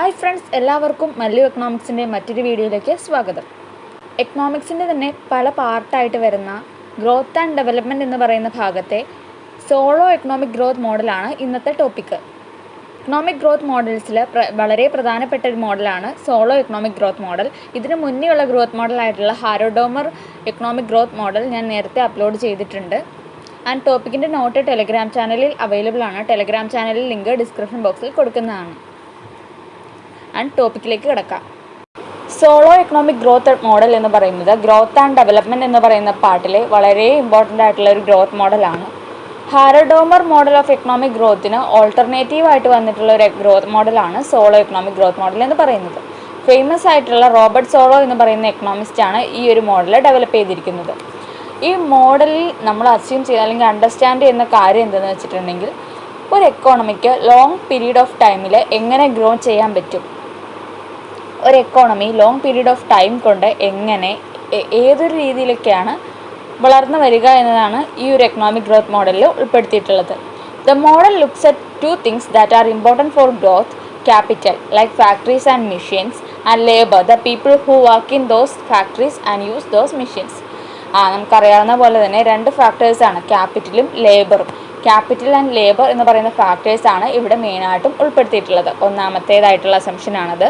Hi friends, എല്ലാവർക്കും മല്ലു എക്കണോമിക്സിൻ്റെ മറ്റൊരു വീഡിയോയിലേക്ക് സ്വാഗതം. എക്കണോമിക്സിൻ്റെ തന്നെ പല പാർട്ടായിട്ട് വരുന്ന ഗ്രോത്ത് ആൻഡ് ഡെവലപ്മെൻറ്റ് എന്ന് പറയുന്ന ഭാഗത്തെ സോളോ എക്കണോമിക് ഗ്രോത്ത് മോഡലാണ് ഇന്നത്തെ ടോപ്പിക്ക്. എക്കണോമിക് ഗ്രോത്ത് മോഡൽസിൽ വളരെ പ്രധാനപ്പെട്ട ഒരു മോഡലാണ് സോളോ എക്കണോമിക് ഗ്രോത്ത് മോഡൽ. ഇതിന് മുന്നേയുള്ള ഗ്രോത്ത് മോഡലായിട്ടുള്ള ഹാരോഡോമർ എക്കണോമിക് ഗ്രോത്ത് മോഡൽ ഞാൻ നേരത്തെ അപ്ലോഡ് ചെയ്തിട്ടുണ്ട്. ആൻഡ് ടോപ്പിക്കിൻ്റെ നോട്ട് ടെലഗ്രാം ചാനലിൽ അവൈലബിൾ ആണ്. ടെലഗ്രാം ചാനലിൽ ലിങ്ക് ഡിസ്ക്രിപ്ഷൻ ബോക്സിൽ കൊടുക്കുന്നതാണ്. ആൻഡ് ടോപ്പിക്കിലേക്ക് കിടക്കാം. സോളോ എക്കണോമിക് ഗ്രോത്ത് മോഡൽ എന്ന് പറയുന്നത് ഗ്രോത്ത് ആൻഡ് ഡെവലപ്മെൻറ്റ് എന്ന് പറയുന്ന പാർട്ടിലെ വളരെ ഇമ്പോർട്ടൻ്റ് ആയിട്ടുള്ള ഒരു ഗ്രോത്ത് മോഡലാണ്. ഹാരോഡോമർ മോഡൽ ഓഫ് എക്കണോമിക് ഗ്രോത്തിന് ഓൾട്ടർനേറ്റീവ് ആയിട്ട് വന്നിട്ടുള്ള ഒരു ഗ്രോത്ത് മോഡലാണ് സോളോ എക്കണോമിക് ഗ്രോത്ത് മോഡൽ എന്ന് പറയുന്നത്. ഫേമസ് ആയിട്ടുള്ള റോബർട്ട് സോളോ എന്ന് പറയുന്ന എക്കണോമിസ്റ്റാണ് ഈ ഒരു മോഡൽ ഡെവലപ്പ് ചെയ്തിരിക്കുന്നത്. ഈ മോഡലിൽ നമ്മൾ അസ്യൂം ചെയ്യുക അല്ലെങ്കിൽ അണ്ടർസ്റ്റാൻഡ് ചെയ്യുന്ന കാര്യം എന്തെന്ന് വെച്ചിട്ടുണ്ടെങ്കിൽ, ഒരു എക്കോണമിക്ക് ലോങ് പീരീഡ് ഓഫ് ടൈമിൽ എങ്ങനെ ഗ്രോ ചെയ്യാൻ പറ്റും, ഒരു economy long period of time കൊണ്ട് എങ്ങനെ ഏതൊരു രീതിയിലൊക്കെയാണ് വളർന്നു വരിക എന്നതാണ് ഈ ഒരു എക്കണോമിക് ഗ്രോത്ത് മോഡലിൽ ഉൾപ്പെടുത്തിയിട്ടുള്ളത്. The model looks at two things that are important for growth: capital like factories and machines, and labor, the people who work in those factories and use those machines. നമുക്കറിയാവുന്ന പോലെ തന്നെ രണ്ട് ഫാക്ടേഴ്സാണ് ക്യാപിറ്റലും ലേബറും. Capital and labour എന്ന് പറയുന്ന ഫാക്ടേഴ്സാണ് ഇവിടെ മെയിനായിട്ടും ഉൾപ്പെടുത്തിയിട്ടുള്ളത്. ഒന്നാമത്തേതായിട്ടുള്ള അസംഷനാണത്.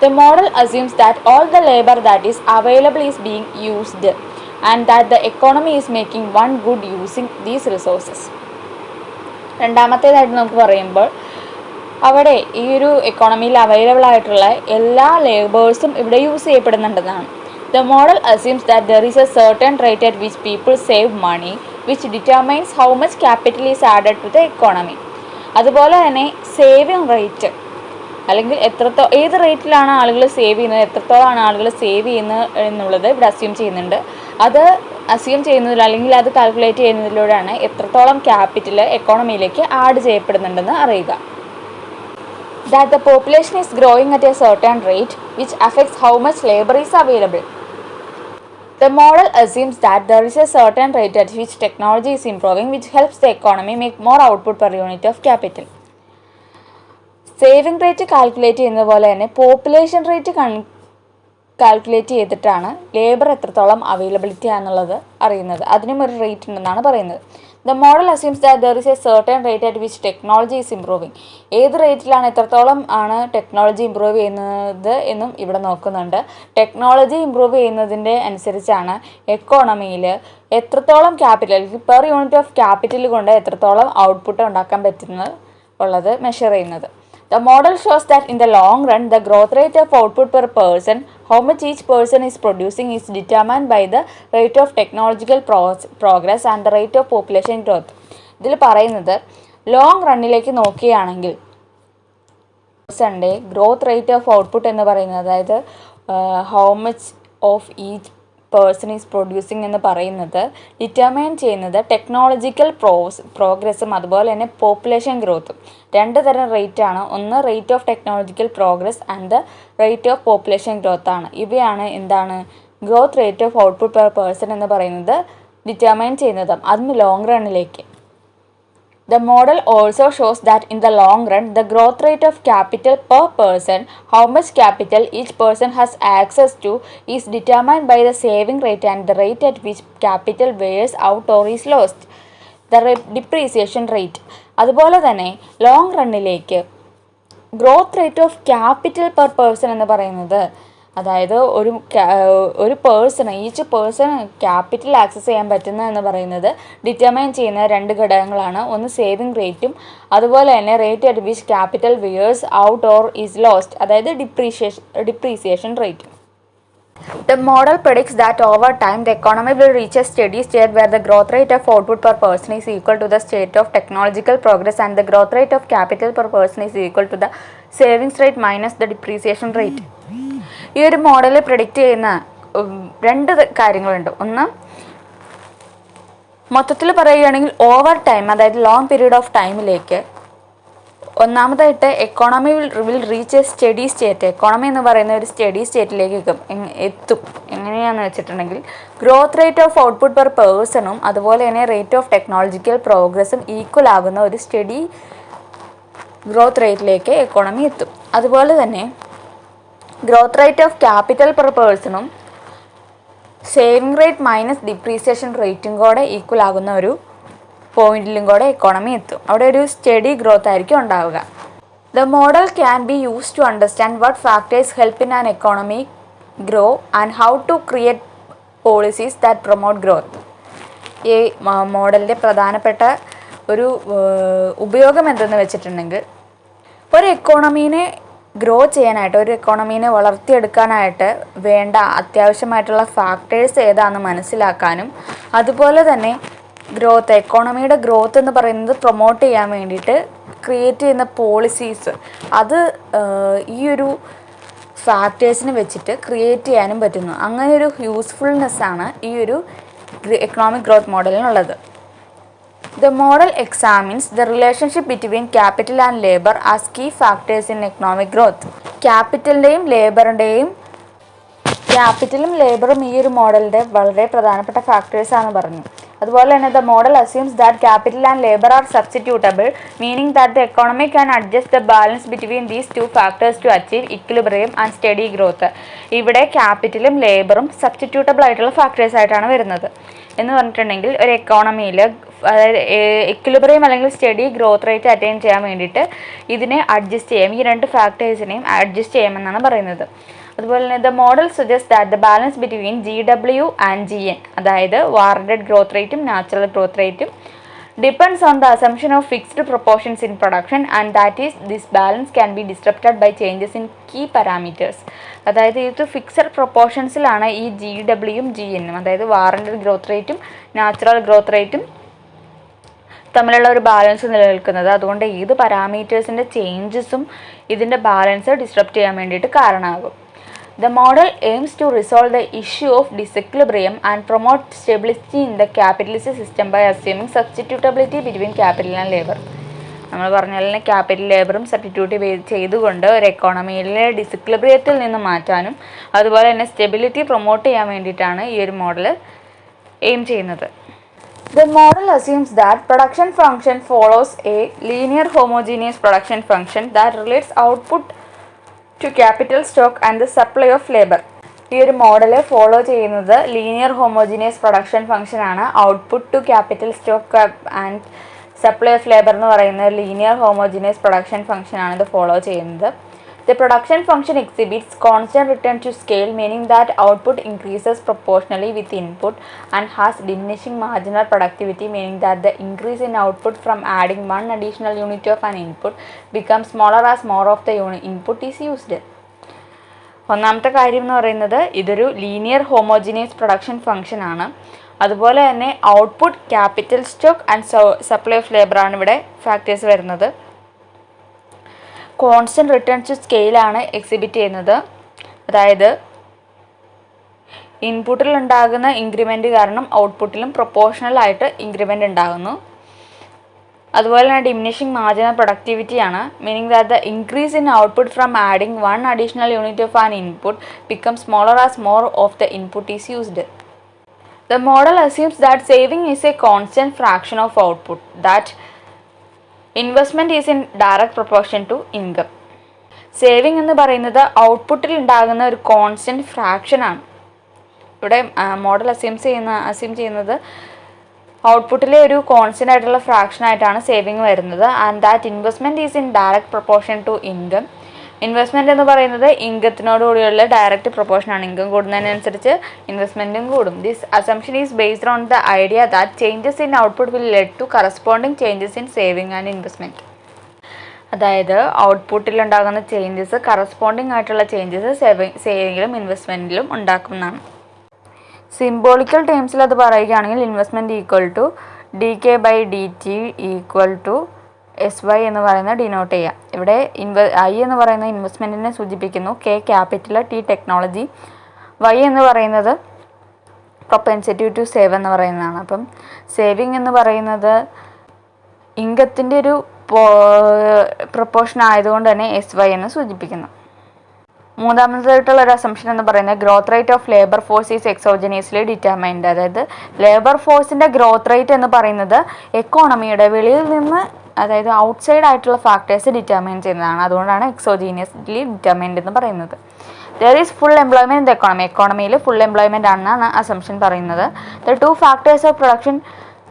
The model assumes that all the labor that is available is being used and that the economy is making one good using these resources. രണ്ടാമത്തേതായിട്ട് നമുക്ക് പറയുമ്പോൾ അവിടെ ഈ ഒരു എക്കോണമിയിൽ അവൈലബിൾ ആയിട്ടുള്ള എല്ലാ ലേബേഴ്സും ഇവിടെ use ചെയ്യപ്പെടുന്നുണ്ടെന്നാണ്. The model assumes that there is a certain rate at which people save money which determines how much capital is added to the economy. അതുപോലെ തന്നെ സേവിങ് റേറ്റ് അല്ലെങ്കിൽ ഏത് റേറ്റിലാണ് ആളുകൾ സേവ് ചെയ്യുന്നത്, എത്രത്തോളമാണ് ആളുകൾ സേവ് ചെയ്യുന്നത് എന്നുള്ളത് ഇവിടെ അസ്യൂം ചെയ്യുന്നുണ്ട്. അത് അസ്യൂം ചെയ്യുന്നതിൽ അല്ലെങ്കിൽ അത് കാൽക്കുലേറ്റ് ചെയ്യുന്നതിലൂടെയാണ് എത്രത്തോളം ക്യാപിറ്റൽ എക്കോണമിയിലേക്ക് ആഡ് ചെയ്യപ്പെടുന്നുണ്ടെന്ന് അറിയുക. That the population is growing at a certain rate which affects how much labor is available. The model assumes that there is a certain rate at which technology is improving which helps the economy make more output per unit of capital. Saving rate calculate ചെയ്യുന്നത് പോലെ തന്നെ population rate calculate ചെയ്തിട്ടാണ് labour എത്രത്തോളം availability ആണെന്നുള്ളത് അറിയുന്നത്. അതിനും ഒരു rate ഉണ്ടെന്നാണ് പറയുന്നത്. The model assumes that there is A certain rate at which technology is improving. ഏത് റേറ്റിലാണ് എത്രത്തോളം ആണ് ടെക്നോളജി ഇമ്പ്രൂവ് ചെയ്യുന്നത് എന്നും ഇവിടെ നോക്കുന്നുണ്ട്. ടെക്നോളജി ഇമ്പ്രൂവ് ചെയ്യുന്നതിൻ്റെ അനുസരിച്ചാണ് എക്കോണമിയിൽ എത്രത്തോളം capital per unit of capital കൊണ്ട് എത്രത്തോളം ഔട്ട്പുട്ട് ഉണ്ടാക്കാൻ പറ്റുന്നത് ഉള്ളത് മെഷർ ചെയ്യുന്നത്. The model shows that in the long run, the growth rate of output per person, how much each person is producing, is determined by the rate of technological progress and the rate of population growth. ഇതിൽ പറയുന്നത് long റണ്ണിലേക്ക് നോക്കുകയാണെങ്കിൽ പേഴ്സൻ്റെ growth rate of output എന്ന് പറയുന്നത്, അതായത് how much of each person is producing എന്ന് പറയുന്നത് determine ചെയ്യുന്നത് ടെക്നോളജിക്കൽ പ്രോഗ്രസ്സും അതുപോലെ തന്നെ പോപ്പുലേഷൻ ഗ്രോത്തും. രണ്ട് തരം റേറ്റ് ആണ്. ഒന്ന് rate of technological progress and the rate of population growth ആണ്. ഇവയാണ് എന്താണ് growth rate of output per person എന്ന് പറയുന്നത് ഡിറ്റർമൈൻ ചെയ്യുന്നത്, അതും long റണ്ണിലേക്ക്. The model also shows that in the long run, the growth rate of capital per person, how much capital each person has access to, is determined by the saving rate and the rate at which capital wears out or is lost. The depreciation rate. അതുപോലെ തന്നെ long റണ്ണിലേക്ക് growth rate of capital per person എന്ന് പറയുന്നത്, അതായത് ഒരു പേഴ്സണ് each person capital access ചെയ്യാൻ പറ്റുന്ന എന്ന് പറയുന്നത് ഡിറ്റർമൈൻ ചെയ്യുന്ന രണ്ട് ഘടകങ്ങളാണ്. ഒന്ന് സേവിങ് റേറ്റും അതുപോലെ തന്നെ rate at which capital wears out or is lost, അതായത് depreciation rate. The model predicts that over time the economy will reach a steady state where the growth rate of output per person is equal to the state of technological progress and the growth rate of capital per person is equal to the savings rate minus the depreciation rate. ഈ ഒരു model predict ചെയ്യുന്ന രണ്ട് കാര്യങ്ങളുണ്ട്. ഒന്ന്, മൊത്തത്തിൽ പറയുകയാണെങ്കിൽ over time, അതായത് long period of ടൈമിലേക്ക് ഒന്നാമതായിട്ട് economy will reach a steady state. Economy എന്ന് പറയുന്ന ഒരു സ്റ്റഡി സ്റ്റേറ്റിലേക്ക് എത്തും. എങ്ങനെയാണെന്ന് വെച്ചിട്ടുണ്ടെങ്കിൽ growth rate of output per പേഴ്സണും അതുപോലെ തന്നെ റേറ്റ് ഓഫ് ടെക്നോളജിക്കൽ പ്രോഗ്രസ്സും ഈക്വൽ ആകുന്ന ഒരു സ്റ്റഡി ഗ്രോത്ത് റേറ്റിലേക്ക് എക്കോണമി എത്തും. അതുപോലെ തന്നെ growth rate of capital per പേഴ്സണും സേവിങ് റേറ്റ് മൈനസ് ഡിപ്രീസിയേഷൻ റേറ്റും കൂടെ ഈക്വൽ ആകുന്ന ഒരു പോയിന്റിലും കൂടെ എക്കോണമി എത്തും. അവിടെ ഒരു സ്റ്റഡി ഗ്രോത്ത് ആയിരിക്കും ഉണ്ടാവുക. The model can be use to understand what factors help in an economy grow and how to create policies that promote growth. ഈ മോഡലിൻ്റെ പ്രധാനപ്പെട്ട ഒരു ഉപയോഗം എന്തെന്ന് വെച്ചിട്ടുണ്ടെങ്കിൽ, ഒരു എക്കോണമീനെ ഗ്രോ ചെയ്യാനായിട്ട്, ഒരു എക്കോണമീനെ വളർത്തിയെടുക്കാനായിട്ട് വേണ്ട അത്യാവശ്യമായിട്ടുള്ള ഫാക്ടേഴ്സ് ഏതാണെന്ന് മനസ്സിലാക്കാനും, അതുപോലെ തന്നെ എക്കോണമിയുടെ ഗ്രോത്ത് എന്ന് പറയുന്നത് പ്രൊമോട്ട് ചെയ്യാൻ വേണ്ടിയിട്ട് ക്രിയേറ്റ് ചെയ്യുന്ന പോളിസീസ്, അത് ഈ ഒരു ഫാക്ടേഴ്സിനെ വെച്ചിട്ട് ക്രിയേറ്റ് ചെയ്യാനും പറ്റുന്നു. അങ്ങനെ ഒരു യൂസ്ഫുൾനെസ്സാണ് ഈ ഒരു എക്കണോമിക് ഗ്രോത്ത് മോഡലിനുള്ളത്. The model examines the relationship between capital and labor as key factors in economic growth. ക്യാപിറ്റലിൻ്റെയും ലേബറും ഈ ഒരു മോഡലിൻ്റെ വളരെ പ്രധാനപ്പെട്ട ഫാക്ടേഴ്സാണ് പറഞ്ഞു. അതുപോലെ തന്നെ the model assumes that capital and labor are substitutable, meaning that the economy can adjust the balance between these two factors to achieve equilibrium and steady growth. ഇവിടെ ക്യാപിറ്റലും ലേബറും സബ്സ്റ്റിറ്റ്യൂട്ടബിൾ ആയിട്ടുള്ള factors ആയിട്ടാണ് വരുന്നത്. എന്ന് പറഞ്ഞിട്ടുണ്ടെങ്കിൽ ഒരു എക്കോണമിയിൽ അതായത് എക്വിലിബ്രിയം അല്ലെങ്കിൽ സ്റ്റഡി ഗ്രോത്ത് റേറ്റ് അറ്റൈൻ ചെയ്യാൻ വേണ്ടിയിട്ട് ഇതിനെ അഡ്ജസ്റ്റ് ചെയ്യാം, ഈ രണ്ട് ഫാക്ടേഴ്സിനെയും അഡ്ജസ്റ്റ് ചെയ്യാമെന്നാണ് പറയുന്നത്. അതുപോലെ തന്നെ the model suggest that the balance between GW and GN, അതായത് വാറണ്ടഡ് ഗ്രോത്ത് റേറ്റും നാച്ചുറൽ ഗ്രോത്ത് റേറ്റും depends on the assumption of fixed proportions in production, and that is this balance can be disrupted by changes in key parameters. അതായത് ഇത് fixed പ്രൊപ്പോർഷൻസിലാണ് ഈ GWയും GNും, അതായത് warranted growth റേറ്റും natural growth റേറ്റും തമ്മിലുള്ള ഒരു ബാലൻസ് നിലനിൽക്കുന്നത്. അതുകൊണ്ട് ഏത് പാരാമീറ്റേഴ്സിൻ്റെ ചേഞ്ചസും ഇതിൻ്റെ ബാലൻസ് ഡിസ്റപ്റ്റ് ചെയ്യാൻ വേണ്ടിയിട്ട് കാരണമാകും. The model aims to resolve the issue of disequilibrium and promote stability in the capitalist system by assuming substitutability between capital and labor. നമ്മൾ പറഞ്ഞ പോലെ ക്യാപിറ്റൽ ലേബറും സബ്സ്റ്റിറ്റ്യൂട്ട് ചെയ്തുകൊണ്ട് ഒരു എക്കോണമിയിലെ ഡിസിക്ലിബ്രിയത്തിൽ നിന്ന് മാറ്റാനും അതുപോലെ തന്നെ സ്റ്റെബിലിറ്റി പ്രൊമോട്ട് ചെയ്യാൻ വേണ്ടിയിട്ടാണ് ഈ ഒരു മോഡൽ എയിം ചെയ്യുന്നത്. The model assumes that production function follows a linear homogeneous production function that relates output to capital stock and the supply of labor. ഈ ഒരു മോഡൽ ഫോളോ ചെയ്യുന്നത് ലീനിയർ ഹോമോജീനിയസ് പ്രൊഡക്ഷൻ ഫംഗ്ഷൻ ആണ്. Output to capital stock and supply of labour എന്ന് പറയുന്ന linear homogeneous production function ആണ് ഇത് follow ചെയ്യുന്നത്. The production function exhibits constant return to scale, meaning that output increases proportionally with input, and has diminishing marginal productivity, meaning that the increase in output from adding one additional unit of an input becomes smaller as more of the input is used. ഒന്നാമത്തെ കാര്യം എന്ന് പറയുന്നത് ഇതൊരു linear homogeneous production function ആണ്. അതുപോലെ തന്നെ output, capital stock and supply of labour ആണ് ഇവിടെ ഫാക്ടേഴ്സ് വരുന്നത്. കോൺസ്റ്റൻറ്റ് റിട്ടേൺ ടു സ്കെയിലാണ് എക്സിബിറ്റ് ചെയ്യുന്നത്, അതായത് ഇൻപുട്ടിൽ ഉണ്ടാകുന്ന ഇൻക്രിമെൻറ്റ് കാരണം ഔട്ട്പുട്ടിലും പ്രൊപ്പോർഷണൽ ആയിട്ട് ഇൻക്രിമെൻ്റ് ഉണ്ടാകുന്നു. അതുപോലെ തന്നെ ഡിമിനിഷിങ് മാർജിനൽ പ്രൊഡക്ടിവിറ്റിയാണ്, meaning that the increase in output from adding one additional unit of an input become smaller as more of the input is used. The model assumes that saving is a constant fraction of output, that investment is in direct proportion to income. Saving എന്ന് പറയുന്നത് ഔട്ട്പുട്ടിൽ ഉണ്ടാകുന്ന ഒരു constant ഫ്രാക്ഷനാണ്. ഇവിടെ model assume ചെയ്യുന്നത് ഔട്ട്പുട്ടിലെ ഒരു constant ആയിട്ടുള്ള ഫ്രാക്ഷനായിട്ടാണ് സേവിങ് വരുന്നത്. And that investment is in direct proportion to income. Investment എന്ന് പറയുന്നത് ഇൻകത്തിനോടുകൂടിയുള്ള ഡയറക്റ്റ് പ്രൊപ്പോർഷനാണ്. ഇൻകം കൂടുന്നതിനനുസരിച്ച് ഇൻവെസ്റ്റ്മെൻറ്റും കൂടും. This assumption is based on the idea that changes in output will lead to corresponding changes in saving and investment. അതായത് ഔട്ട്പുട്ടിലുണ്ടാകുന്ന changes corresponding ആയിട്ടുള്ള ചേഞ്ചസ് സേവിങ്ങിലും ഇൻവെസ്റ്റ്മെൻറ്റിലും ഉണ്ടാക്കുന്നതാണ്. സിംബോളിക്കൽ ടേംസിൽ അത് പറയുകയാണെങ്കിൽ investment equal to DK/DT equal to SY എന്ന് പറയുന്നത് ഡിനോട്ട് ചെയ്യാം. ഇവിടെ I എന്ന് പറയുന്ന ഇൻവെസ്റ്റ്മെൻറ്റിനെ സൂചിപ്പിക്കുന്നു, K capital, T technology, Y എന്ന് പറയുന്നത് പ്രൊപ്പൻസിറ്റി ടു സേവ് എന്ന് പറയുന്നതാണ്. അപ്പം സേവിങ് എന്ന് പറയുന്നത് ഇൻകത്തിൻ്റെ ഒരു പ്രൊപ്പോർഷൻ ആയതുകൊണ്ട് തന്നെ SY എന്ന് സൂചിപ്പിക്കുന്നു. മൂന്നാമതായിട്ടുള്ള ഒരു അസംഷൻ എന്ന് പറയുന്നത് growth rate of labour force is exogenously determined. അതായത് ലേബർ ഫോഴ്സിൻ്റെ ഗ്രോത്ത് റേറ്റ് എന്ന് പറയുന്നത് എക്കോണമിയുടെ വെളിയിൽ നിന്ന്, അതായത് ഔട്ട്സൈഡ് ആയിട്ടുള്ള ഫാക്ടേഴ്സ് ഡിറ്റർമൈൻ ചെയ്യുന്നതാണ്. അതുകൊണ്ടാണ് എക്സോജീനിയസ്ലി ഡിറ്റർമൈൻഡ് എന്ന് പറയുന്നത്. There is full employment in the economy. എക്കോണമിയിൽ ഫുൾ എംപ്ലോയ്മെൻറ്റ് ആണെന്നാണ് അസംഷൻ പറയുന്നത്. The two factors of production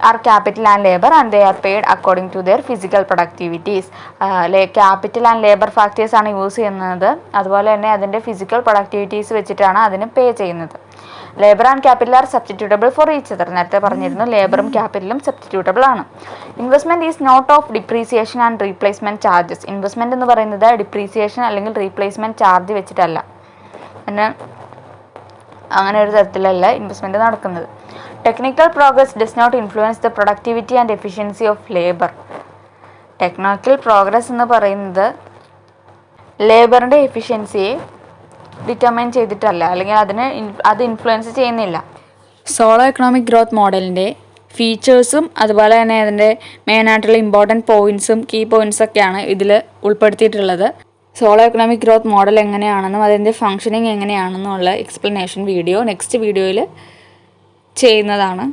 are capital and labour and they are paid according to their physical productivities. Capital and labour factors ആണ് use ചെയ്യുന്നത്. അതുപോലെ തന്നെ അതിൻ്റെ physical പ്രൊഡക്ടിവിറ്റീസ് വെച്ചിട്ടാണ് അതിന് പേ ചെയ്യുന്നത്. Labour and capital are substitutable for each other. നേരത്തെ പറഞ്ഞിരുന്നു ലേബറും ക്യാപിറ്റലും സബ്സ്റ്റിറ്റ്യൂട്ടബിൾ ആണ്. Investment is not of depreciation and replacement charges. Investment എന്ന് പറയുന്നത് ഡിപ്രീസിയേഷൻ അല്ലെങ്കിൽ റീപ്ലേസ്മെൻറ്റ് ചാർജ് വെച്ചിട്ടല്ല. പിന്നെ അങ്ങനെ ഒരു തരത്തിലല്ല ഇൻവെസ്റ്റ്മെൻറ്റ് നടക്കുന്നത്. Technical progress does not influence the productivity and efficiency of labour. Technical progress എന്ന് പറയുന്നത് ലേബറിൻ്റെ എഫിഷ്യൻസിയെ ഡിറ്റർമൈൻ ചെയ്തിട്ടല്ല, അല്ലെങ്കിൽ അത് ഇൻഫ്ലുവൻസ് ചെയ്യുന്നില്ല. സോളോ എക്കണോമിക് ഗ്രോത്ത് മോഡലിൻ്റെ ഫീച്ചേഴ്സും അതുപോലെ തന്നെ അതിൻ്റെ മെയിനായിട്ടുള്ള ഇമ്പോർട്ടൻറ്റ് പോയിൻറ്റ്സും കീ പോയിൻറ്റ്സൊക്കെയാണ് ഇതിൽ ഉൾപ്പെടുത്തിയിട്ടുള്ളത്. സോളോ എക്കണോമിക് ഗ്രോത്ത് മോഡൽ എങ്ങനെയാണെന്നും അതിൻ്റെ ഫങ്ഷനിങ് എങ്ങനെയാണെന്നുള്ള എക്സ്പ്ലനേഷൻ വീഡിയോ നെക്സ്റ്റ് വീഡിയോയിൽ ചെയ്യുന്നതാണ്.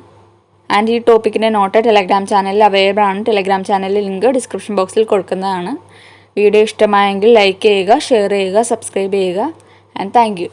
ആൻഡ് ഈ ടോപ്പിക്കിൻ്റെ നോട്ട് ടെലഗ്രാം ചാനലിൽ അവൈലബിൾ ആണ്. ടെലഗ്രാം ചാനലിൽ ലിങ്ക് ഡിസ്ക്രിപ്ഷൻ ബോക്സിൽ കൊടുക്കുന്നതാണ്. വീഡിയോ ഇഷ്ടമായെങ്കിൽ ലൈക്ക് ചെയ്യുക, ഷെയർ ചെയ്യുക, സബ്സ്ക്രൈബ് ചെയ്യുക. And thank you.